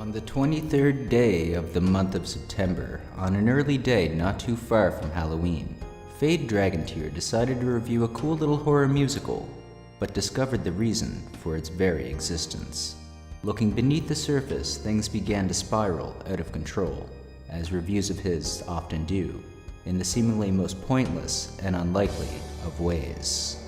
On the 23rd day of the month of September, on an early day not too far from Halloween, Fade Dragonteer decided to review a cool little horror musical, but discovered the reason for its very existence. Looking beneath the surface, things began to spiral out of control, as reviews of his often do, in the seemingly most pointless and unlikely of ways.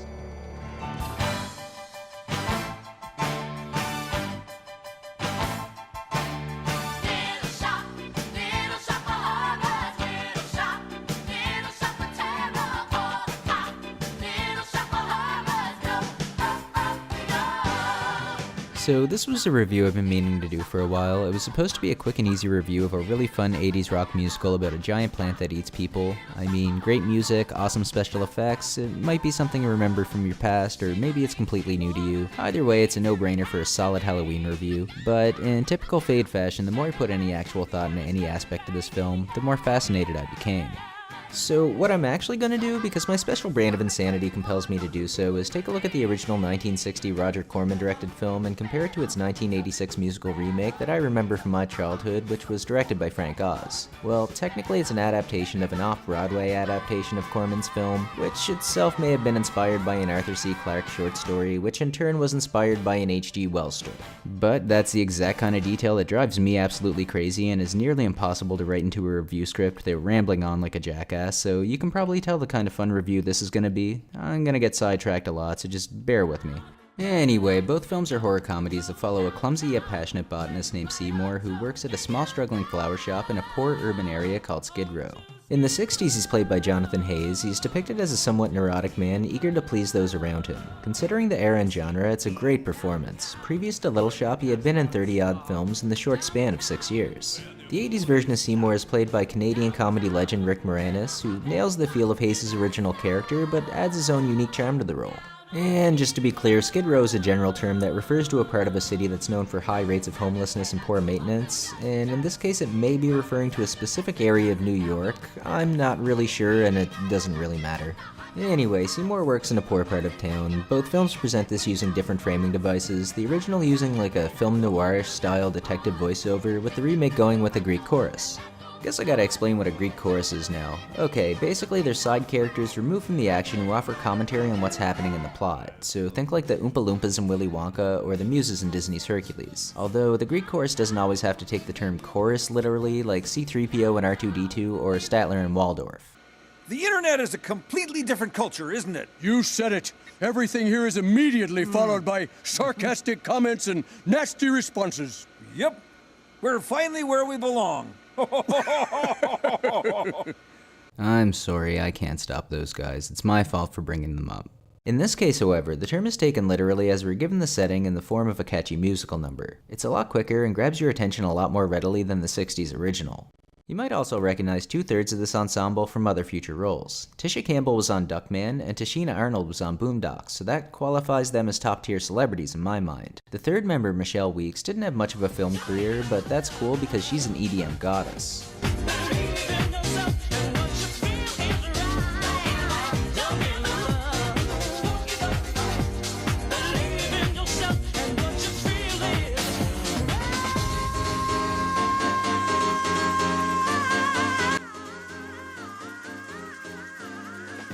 So this was a review I've been meaning to do for a while. It was supposed to be a quick and easy review of a really fun 80s rock musical about a giant plant that eats people. I mean, great music, awesome special effects, it might be something you remember from your past, or maybe it's completely new to you. Either way, it's a no-brainer for a solid Halloween review. But in typical Fade fashion, the more I put any actual thought into any aspect of this film, the more fascinated I became. So what I'm actually going to do, because my special brand of insanity compels me to do so, is take a look at the original 1960 Roger Corman directed film and compare it to its 1986 musical remake that I remember from my childhood, which was directed by Frank Oz. Well, technically it's an adaptation of an off-Broadway adaptation of Corman's film, which itself may have been inspired by an Arthur C. Clarke short story, which in turn was inspired by an H.G. Wells story. But that's the exact kind of detail that drives me absolutely crazy and is nearly impossible to write into a review script. They're rambling on like a jackass. So you can probably tell the kind of fun review this is going to be. I'm going to get sidetracked a lot, so just bear with me. Anyway, both films are horror comedies that follow a clumsy yet passionate botanist named Seymour who works at a small struggling flower shop in a poor urban area called Skid Row. In the 60s, he's played by Jonathan Hayes. He's depicted as a somewhat neurotic man, eager to please those around him. Considering the era and genre, it's a great performance. Previous to Little Shop, he had been in 30-odd films in the short span of 6 years. The 80s version of Seymour is played by Canadian comedy legend Rick Moranis, who nails the feel of Hayes' original character, but adds his own unique charm to the role. And just to be clear, Skid Row is a general term that refers to a part of a city that's known for high rates of homelessness and poor maintenance, and in this case it may be referring to a specific area of New York. I'm not really sure, and it doesn't really matter. Anyway, Seymour works in a poor part of town. Both films present this using different framing devices, the original using like a film noir style detective voiceover, with the remake going with a Greek chorus. Guess I gotta explain what a Greek chorus is now. Okay, basically they're side characters removed from the action who offer commentary on what's happening in the plot, so think like the Oompa Loompas in Willy Wonka or the Muses in Disney's Hercules. Although the Greek chorus doesn't always have to take the term chorus literally, like C-3PO and R2-D2 or Statler and Waldorf. The internet is a completely different culture, isn't it? You said it. Everything here is immediately followed by sarcastic comments and nasty responses. Yep. We're finally where we belong. I'm sorry, I can't stop those guys. It's my fault for bringing them up. In this case, however, the term is taken literally as we're given the setting in the form of a catchy musical number. It's a lot quicker and grabs your attention a lot more readily than the 60s original. You might also recognize 2/3 of this ensemble from other future roles. Tisha Campbell was on Duckman, and Tashina Arnold was on Boondocks, so that qualifies them as top-tier celebrities in my mind. The third member, Michelle Weeks, didn't have much of a film career, but that's cool because she's an EDM goddess.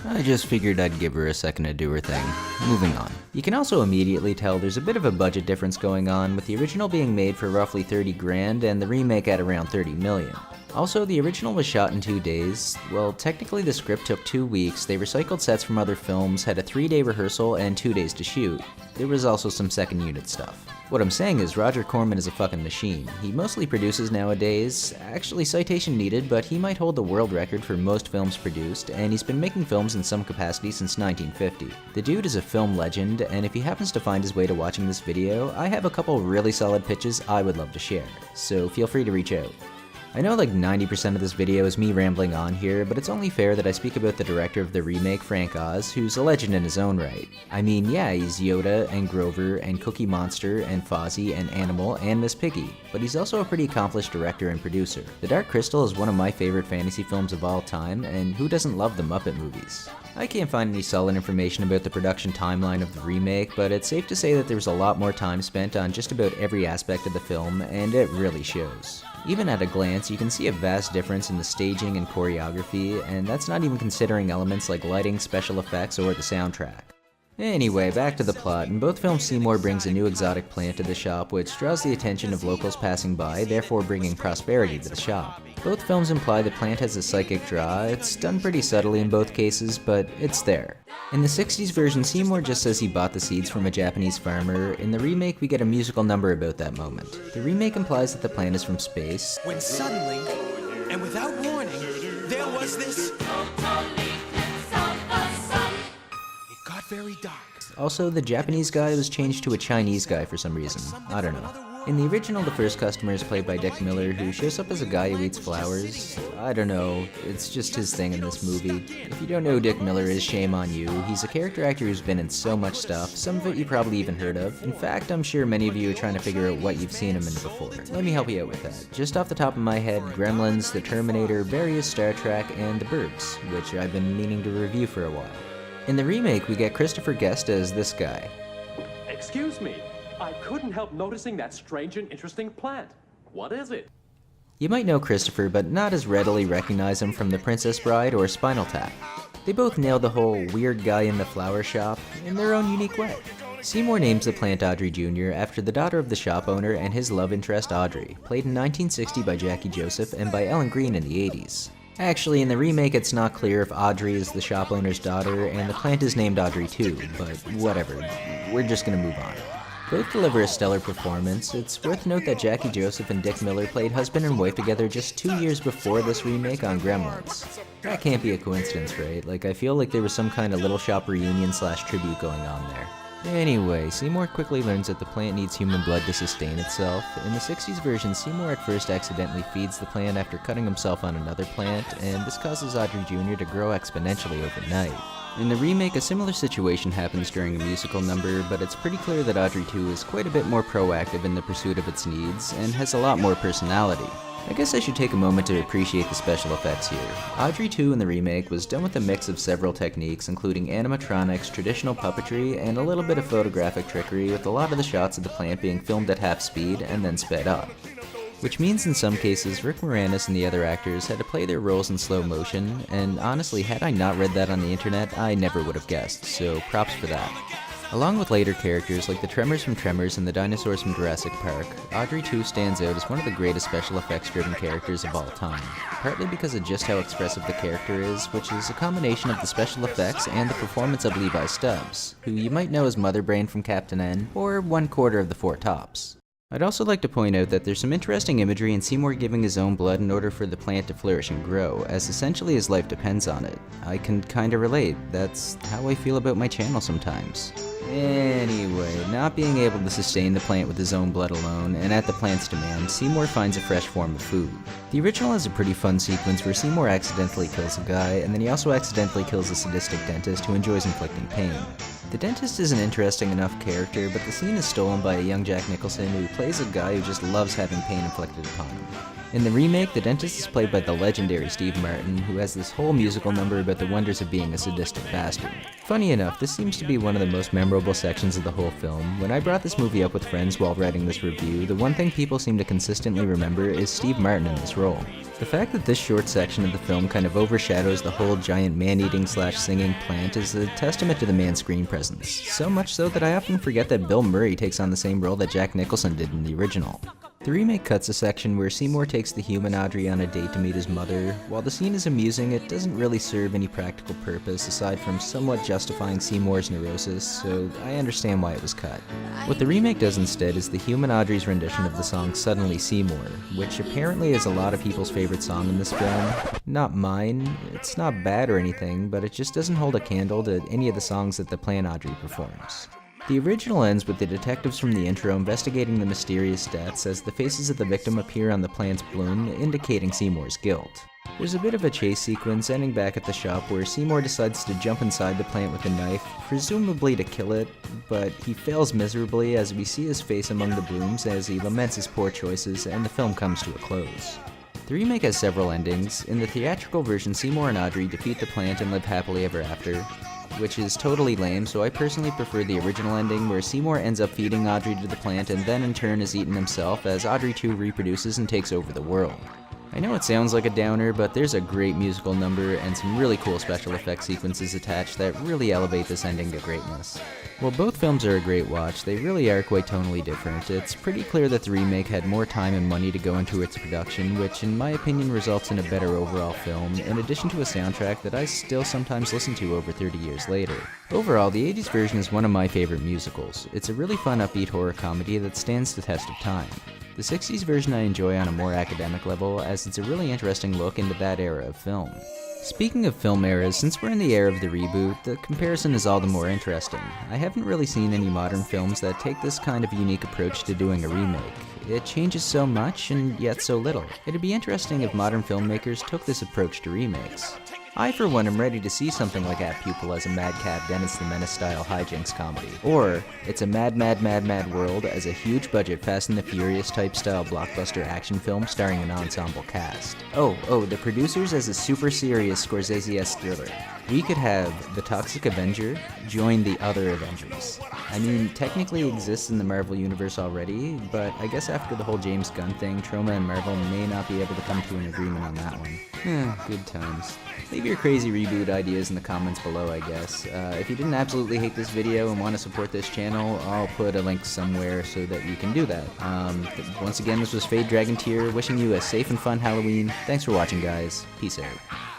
I just figured I'd give her a second to do her thing. Moving on. You can also immediately tell there's a bit of a budget difference going on, with the original being made for roughly 30 grand and the remake at around 30 million. Also, the original was shot in 2 days. Well, technically the script took 2 weeks, they recycled sets from other films, had a 3-day rehearsal, and 2 days to shoot. There was also some second unit stuff. What I'm saying is Roger Corman is a fucking machine. He mostly produces nowadays. Actually, citation needed, but he might hold the world record for most films produced, and he's been making films in some capacity since 1950. The dude is a film legend, and if he happens to find his way to watching this video, I have a couple really solid pitches I would love to share, so feel free to reach out. I know like 90% of this video is me rambling on here, but it's only fair that I speak about the director of the remake, Frank Oz, who's a legend in his own right. I mean, yeah, he's Yoda and Grover and Cookie Monster and Fozzie and Animal and Miss Piggy, but he's also a pretty accomplished director and producer. The Dark Crystal is one of my favorite fantasy films of all time, and who doesn't love the Muppet movies? I can't find any solid information about the production timeline of the remake, but it's safe to say that there was a lot more time spent on just about every aspect of the film, and it really shows. Even at a glance, you can see a vast difference in the staging and choreography, and that's not even considering elements like lighting, special effects, or the soundtrack. Anyway, back to the plot. In both films, Seymour brings a new exotic plant to the shop, which draws the attention of locals passing by, therefore bringing prosperity to the shop. Both films imply the plant has a psychic draw. It's done pretty subtly in both cases, but it's there. In the 60s version, Seymour just says he bought the seeds from a Japanese farmer. In the remake, we get a musical number about that moment. The remake implies that the plant is from space. When suddenly, and without warning, there was this... It got very dark. Also, the Japanese guy was changed to a Chinese guy for some reason. I don't know. In the original, the first customer is played by Dick Miller, who shows up as a guy who eats flowers. I don't know, it's just his thing in this movie. If you don't know who Dick Miller is, shame on you. He's a character actor who's been in so much stuff, some of it you probably even heard of. In fact, I'm sure many of you are trying to figure out what you've seen him in before. Let me help you out with that. Just off the top of my head, Gremlins, The Terminator, various Star Trek, and The Burbs, which I've been meaning to review for a while. In the remake, we get Christopher Guest as this guy. Excuse me, I couldn't help noticing that strange and interesting plant. What is it? You might know Christopher, but not as readily recognize him from The Princess Bride or Spinal Tap. They both nailed the whole weird guy in the flower shop in their own unique way. Seymour names the plant Audrey Jr. after the daughter of the shop owner and his love interest Audrey, played in 1960 by Jackie Joseph and by Ellen Greene in the 80s. Actually, in the remake, it's not clear if Audrey is the shop owner's daughter, and the plant is named Audrey too, but whatever, we're just gonna move on. Both deliver a stellar performance. It's worth note that Jackie Joseph and Dick Miller played husband and wife together just 2 years before this remake on Gremlins. That can't be a coincidence, right? Like, I feel like there was some kind of Little Shop reunion / tribute going on there. Anyway, Seymour quickly learns that the plant needs human blood to sustain itself. In the 60s version, Seymour at first accidentally feeds the plant after cutting himself on another plant, and this causes Audrey Jr. to grow exponentially overnight. In the remake, a similar situation happens during a musical number, but it's pretty clear that Audrey 2 is quite a bit more proactive in the pursuit of its needs, and has a lot more personality. I guess I should take a moment to appreciate the special effects here. Audrey 2 in the remake was done with a mix of several techniques, including animatronics, traditional puppetry, and a little bit of photographic trickery, with a lot of the shots of the plant being filmed at half speed and then sped up. Which means in some cases, Rick Moranis and the other actors had to play their roles in slow motion, and honestly, had I not read that on the internet, I never would have guessed, so props for that. Along with later characters like the Tremors from Tremors and the dinosaurs from Jurassic Park, Audrey 2 stands out as one of the greatest special effects-driven characters of all time, partly because of just how expressive the character is, which is a combination of the special effects and the performance of Levi Stubbs, who you might know as Mother Brain from Captain N, or 1/4 of the Four Tops. I'd also like to point out that there's some interesting imagery in Seymour giving his own blood in order for the plant to flourish and grow, as essentially his life depends on it. I can kinda relate. That's how I feel about my channel sometimes. Anyway, not being able to sustain the plant with his own blood alone, and at the plant's demand, Seymour finds a fresh form of food. The original has a pretty fun sequence where Seymour accidentally kills a guy, and then he also accidentally kills a sadistic dentist who enjoys inflicting pain. The dentist is an interesting enough character, but the scene is stolen by a young Jack Nicholson who plays a guy who just loves having pain inflicted upon him. In the remake, the dentist is played by the legendary Steve Martin, who has this whole musical number about the wonders of being a sadistic bastard. Funny enough, this seems to be one of the most memorable sections of the whole film. When I brought this movie up with friends while writing this review, the one thing people seem to consistently remember is Steve Martin in this role. The fact that this short section of the film kind of overshadows the whole giant man-eating / singing plant is a testament to the man's screen presence. So much so that I often forget that Bill Murray takes on the same role that Jack Nicholson did in the original. The remake cuts a section where Seymour takes the human Audrey on a date to meet his mother. While the scene is amusing, it doesn't really serve any practical purpose aside from somewhat justifying Seymour's neurosis, so I understand why it was cut. What the remake does instead is the human Audrey's rendition of the song Suddenly Seymour, which apparently is a lot of people's favorite song in this film. Not mine. It's not bad or anything, but it just doesn't hold a candle to any of the songs that the plant Audrey performs. The original ends with the detectives from the intro investigating the mysterious deaths as the faces of the victim appear on the plant's bloom, indicating Seymour's guilt. There's a bit of a chase sequence ending back at the shop where Seymour decides to jump inside the plant with a knife, presumably to kill it, but he fails miserably as we see his face among the blooms as he laments his poor choices and the film comes to a close. The remake has several endings. In the theatrical version, Seymour and Audrey defeat the plant and live happily ever after, which is totally lame, so I personally prefer the original ending where Seymour ends up feeding Audrey to the plant and then in turn is eaten himself as Audrey too reproduces and takes over the world. I know it sounds like a downer, but there's a great musical number and some really cool special effects sequences attached that really elevate this ending to greatness. While both films are a great watch, they really are quite tonally different. It's pretty clear that the remake had more time and money to go into its production, which in my opinion results in a better overall film, in addition to a soundtrack that I still sometimes listen to over 30 years later. Overall, the 80s version is one of my favorite musicals. It's a really fun upbeat horror comedy that stands the test of time. The 60s version I enjoy on a more academic level, as it's a really interesting look into that era of film. Speaking of film eras, since we're in the era of the reboot, the comparison is all the more interesting. I haven't really seen any modern films that take this kind of unique approach to doing a remake. It changes so much, and yet so little. It'd be interesting if modern filmmakers took this approach to remakes. I, for one, am ready to see something like Apt Pupil as a Madcap Dennis the Menace-style hijinks comedy. Or, It's a Mad, Mad, Mad, Mad World as a huge-budget Fast and the Furious-type style blockbuster action film starring an ensemble cast. Oh, the producers as a super serious Scorsese-esque thriller. We could have the Toxic Avenger join the other Avengers. I mean, technically exists in the Marvel Universe already, but I guess after the whole James Gunn thing, Troma and Marvel may not be able to come to an agreement on that one. Good times. Leave your crazy reboot ideas in the comments below, I guess. If you didn't absolutely hate this video and want to support this channel, I'll put a link somewhere so that you can do that. Once again, this was Fade Dragon Tier, wishing you a safe and fun Halloween. Thanks for watching, guys. Peace out.